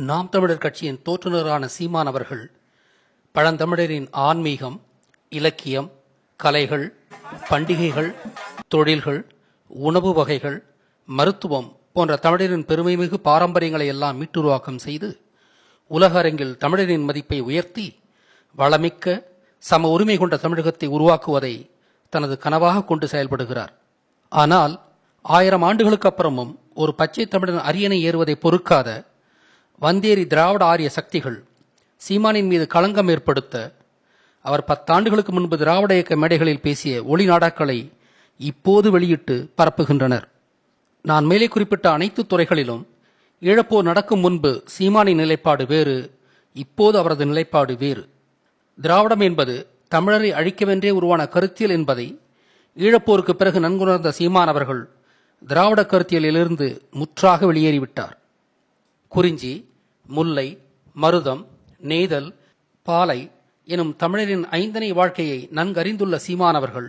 நாம் தமிழர் கட்சியின் தோற்றுநரான சீமான் அவர்கள் பழந்தமிழரின் ஆன்மீகம், இலக்கியம், கலைகள், பண்டிகைகள், தொழில்கள், உணவு வகைகள், மருத்துவம் போன்ற தமிழரின் பெருமைமிகு பாரம்பரியங்களை எல்லாம் மீட்டுருவாக்கம் செய்து உலக அரங்கில் தமிழரின் மதிப்பை உயர்த்தி வளமிக்க சம உரிமை கொண்ட தமிழகத்தை உருவாக்குவதை தனது கனவாக கொண்டு செயல்படுகிறார். ஆனால் 1000 ஆண்டுகளுக்கு அப்புறமும் ஒரு பச்சை தமிழன் அரியணை ஏறுவதை பொறுக்காத வந்தேரி திராவிட ஆரிய சக்திகள் சீமானின் மீது களங்கம் ஏற்படுத்த அவர் 10 ஆண்டுகளுக்கு முன்பு திராவிட இயக்க மேடைகளில் பேசிய ஒளி நாடாக்களை இப்போது வெளியிட்டு பரப்புகின்றனர். நான் மேலே குறிப்பிட்ட அனைத்து துறைகளிலும் ஈழப்போர் நடக்கும் முன்பு சீமானின் நிலைப்பாடு வேறு, இப்போது அவரது நிலைப்பாடு வேறு. திராவிடம் என்பது தமிழரை அழிக்கவென்றே உருவான கருத்தியல் என்பதை ஈழப்போருக்கு பிறகு நன்குணர்ந்த சீமான் அவர்கள் திராவிட கருத்தியலிலிருந்து முற்றாக வெளியேறிவிட்டார். குறிஞ்சி, முல்லை, மருதம், நெய்தல், பாலை எனும் தமிழரின் ஐந்தனை வாழ்க்கையை நன்கறிந்துள்ள சீமான் அவர்கள்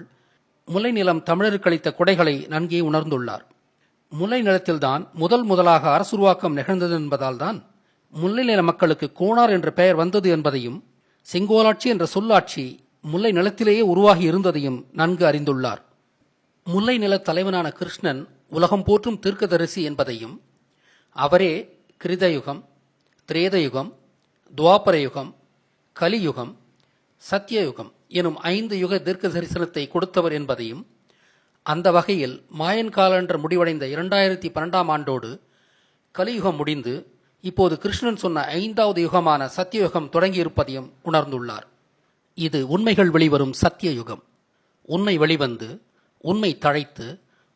முல்லை நிலம் தமிழருக்கு அளித்த கொடைகளை நன்கே உணர்ந்துள்ளார். முல்லை நிலத்தில்தான் முதலாக அரசுருவாக்கம் நிகழ்ந்தது என்பதால் தான் முல்லை நில மக்களுக்கு கோனார் என்ற பெயர் வந்தது என்பதையும் செங்கோலாட்சி என்ற சொல்லாட்சி முல்லை நிலத்திலேயே உருவாகி இருந்ததையும் நன்கு அறிந்துள்ளார். முல்லை நில தலைவனான கிருஷ்ணன் உலகம் போற்றும் தீர்க்கதரிசி என்பதையும் அவரே கிருதயுகம், திரேதயுகம், துவாபர யுகம், கலியுகம், சத்தியயுகம் எனும் 5 யுக தீர்க்க தரிசனத்தை கொடுத்தவர் என்பதையும் அந்த வகையில் மாயன் காலண்டர் முடிவடைந்த 2012ஆம் ஆண்டோடு கலியுகம் முடிந்து இப்போது கிருஷ்ணன் சொன்ன 5வது யுகமான சத்தியயுகம் தொடங்கியிருப்பதையும் உணர்ந்துள்ளார். இது உண்மைகள் வெளிவரும் சத்தியயுகம். உண்மை வெளிவந்து உண்மை தழைத்து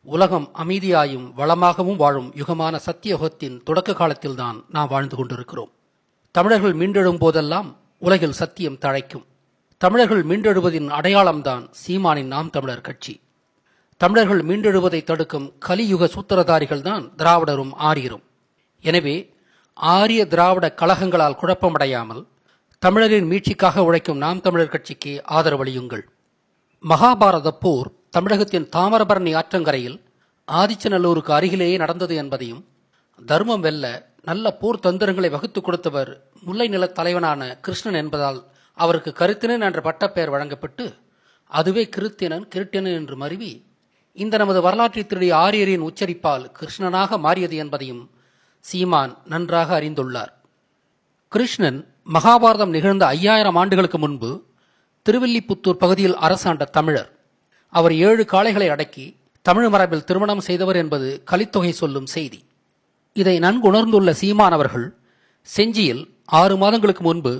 உலகம் அமைதியாயும் வளமாகவும் வாழும் யுகமான சத்தியயுகத்தின் தொடக்க காலத்தில்தான் நாம் வாழ்ந்து கொண்டிருக்கிறோம். தமிழர்கள் மீண்டெழும் போதெல்லாம் உலகில் சத்தியம் தழைக்கும். தமிழர்கள் மீண்டெழுவதின் அடையாளம்தான் சீமானின் நாம் தமிழர் கட்சி. தமிழர்கள் மீண்டெழுவதை தடுக்கும் கலியுக சூத்திரதாரிகள் தான் திராவிடரும் ஆரியரும். எனவே ஆரிய திராவிட கழகங்களால் குழப்பமடையாமல் தமிழரின் மீட்சிக்காக உழைக்கும் நாம் தமிழர் கட்சிக்கு ஆதரவளியுங்கள். மகாபாரத போர் தமிழகத்தின் தாமிரபரணி ஆற்றங்கரையில் ஆதிச்சநல்லூருக்கு அருகிலேயே நடந்தது என்பதையும் தர்மம் வெல்ல நல்ல போர் தந்திரங்களை வகுத்து கொடுத்தவர் முல்லை நில தலைவனான கிருஷ்ணன் என்பதால் அவருக்கு கருத்தினன் என்ற பட்டப்பெயர் வழங்கப்பட்டு அதுவே கிருட்டினன் என்று மருவி இந்த நமது வரலாற்றை திருடிய ஆரியரின் உச்சரிப்பால் கிருஷ்ணனாக மாறியது என்பதையும் சீமான் நன்றாக அறிந்துள்ளார். கிருஷ்ணன் மகாபாரதம் நிகழ்ந்த 5000 ஆண்டுகளுக்கு முன்பு திருவில்லிபுத்தூர் பகுதியில் அரசாண்ட தமிழர். அவர் 7 காளைகளை அடக்கி தமிழ் மரபில் திருமணம் செய்தவர் என்பது கலித்தொகை சொல்லும் செய்தி. இதை நன்குணர்ந்துள்ள சீமான் அவர்கள் செஞ்சியில் 6 மாதங்களுக்கு முன்பு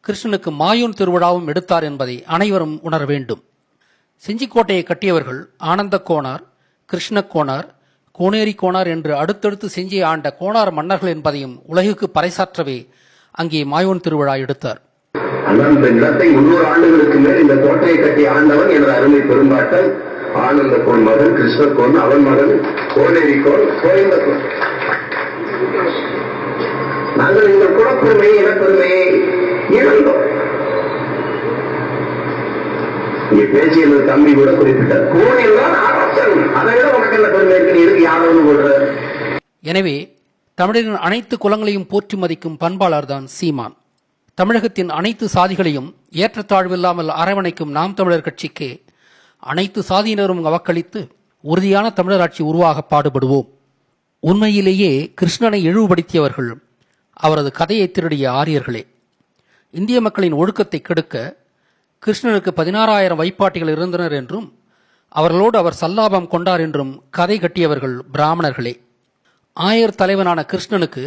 கிருஷ்ணனுக்கு மாயூன் திருவிழாவும் எடுத்தார் என்பதை அனைவரும் உணர வேண்டும். செஞ்சிக்கோட்டையை கட்டியவர்கள் ஆனந்த கோனார், கிருஷ்ண கோனார், கோனேரி கோனார் என்று அடுத்தடுத்து செஞ்சியை ஆண்ட கோனார் மன்னர்கள் என்பதையும் உலகுக்கு பறைசாற்றவே அங்கே மாயோன் திருவிழா எடுத்தார். அந்த நிலத்தை 300 ஆண்டுகளுக்கு மேல் இந்த கோட்டையை கட்டி ஆண்டவன் என்ற அருமை பெரும்பாட்டன் ஆனந்த கோன் மகன், கிருஷ்ண கோன், அவன் மகன் கோனேரி கோன், கோயந்த கோன். நாங்கள் இந்த குலப்பெருமையை இனப்பெருமையை இழந்தோம். இங்கே பேசிய தம்பி கூட குறிப்பிட்டார், கோனில் தான் அரசன், அதை விட உனக்கு என்ன பெருமை இருக்கு, இதுக்கு யாரும் போடுற. எனவே தமிழரின் அனைத்து குலங்களையும் போற்றி மதிக்கும் பண்பாளர் தான் சீமான். தமிழகத்தின் அனைத்து சாதிகளையும் ஏற்றத்தாழ்வில்லாமல் அரவணைக்கும் நாம் தமிழர் கட்சிக்கு அனைத்து சாதியினரும் வாக்களித்து உறுதியான தமிழராட்சி உருவாக பாடுபடுவோம். உண்மையிலேயே கிருஷ்ணனை இழிவுபடுத்தியவர்கள் அவரது கதையை திருடிய ஆரியர்களே. இந்திய மக்களின் ஒழுக்கத்தை கெடுக்க கிருஷ்ணனுக்கு 16000 வைப்பாட்டிகள் இருந்தனர் என்றும் அவர்களோடு அவர் சல்லாபம் கொண்டார் என்றும் கதை கட்டியவர்கள் பிராமணர்களே. ஆயர் தலைவனான கிருஷ்ணனுக்கு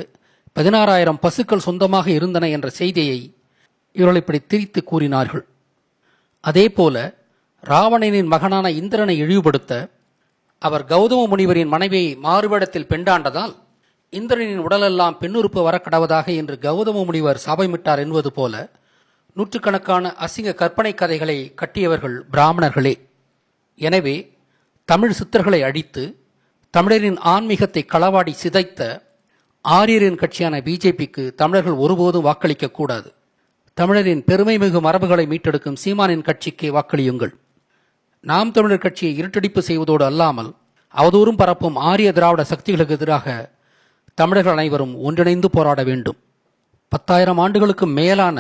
16000 பசுக்கள் சொந்தமாக இருந்தன என்ற செய்தியை இவர்கள் இப்படி திரித்து கூறினார்கள். அதேபோல ராவணனின் மகனான இந்திரனை இழிவுபடுத்த அவர் கௌதம முனிவரின் மனைவியை மாறுவேடத்தில் பெண்டாண்டதால் இந்திரனின் உடலெல்லாம் பெண்ணுறுப்பு வரக்கடவதாக என்று கௌதம முனிவர் சாபமிட்டார் என்பது போல நூற்றுக்கணக்கான அசிங்க கற்பனை கதைகளை கட்டியவர்கள் பிராமணர்களே. எனவே தமிழ் சித்தர்களை அழித்து தமிழரின் ஆன்மீகத்தை களவாடி சிதைத்த ஆரியரின் கட்சியான பிஜேபிக்கு தமிழர்கள் ஒருபோதும் வாக்களிக்க கூடாது. தமிழரின் பெருமை மிகு மரபுகளை மீட்டெடுக்கும் சீமானின் கட்சிக்கு வாக்களியுங்கள். நாம் தமிழர் கட்சியை இருட்டடிப்பு செய்வதோடு அல்லாமல் அவதூறும் பரப்பும் ஆரிய திராவிட சக்திகளுக்கு எதிராக தமிழர்கள் அனைவரும் ஒன்றிணைந்து போராட வேண்டும். 10,000 ஆண்டுகளுக்கு மேலான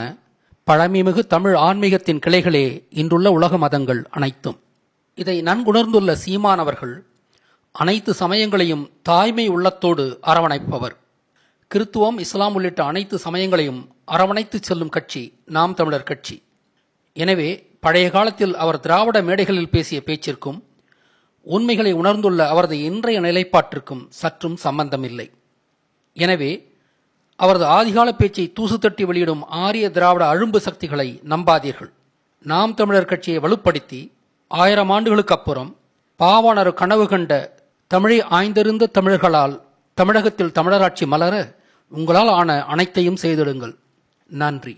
பழமைமிகு தமிழ் ஆன்மீகத்தின் கிளைகளே இன்றுள்ள உலக மதங்கள் அனைத்தும். இதை நன்குணர்ந்துள்ள சீமானவர்கள் அனைத்து சமயங்களையும் தாய்மை உள்ளத்தோடு அரவணைப்பவர். கிறித்துவம், இஸ்லாம் உள்ளிட்ட அனைத்து சமயங்களையும் அரவணைத்து செல்லும் கட்சி நாம் தமிழர் கட்சி. எனவே பழைய காலத்தில் அவர் திராவிட மேடைகளில் பேசிய பேச்சிற்கும் உண்மைகளை உணர்ந்துள்ள அவரது இன்றைய நிலைப்பாட்டிற்கும் சற்றும் சம்பந்தமில்லை. எனவே அவரது ஆதிகால பேச்சை தூசு தட்டி வெளியிடும் ஆரிய திராவிட அழும்பு சக்திகளை நம்பாதீர்கள். நாம் தமிழர் கட்சியை வலுப்படுத்தி 1000 ஆண்டுகளுக்கு அப்புறம் பாவாணர் கனவு கண்ட தமிழை ஆய்ந்திருந்த தமிழர்களால் தமிழகத்தில் தமிழராட்சி மலர உங்களால் ஆன அனைத்தையும் செய்திடுங்கள். நன்றி.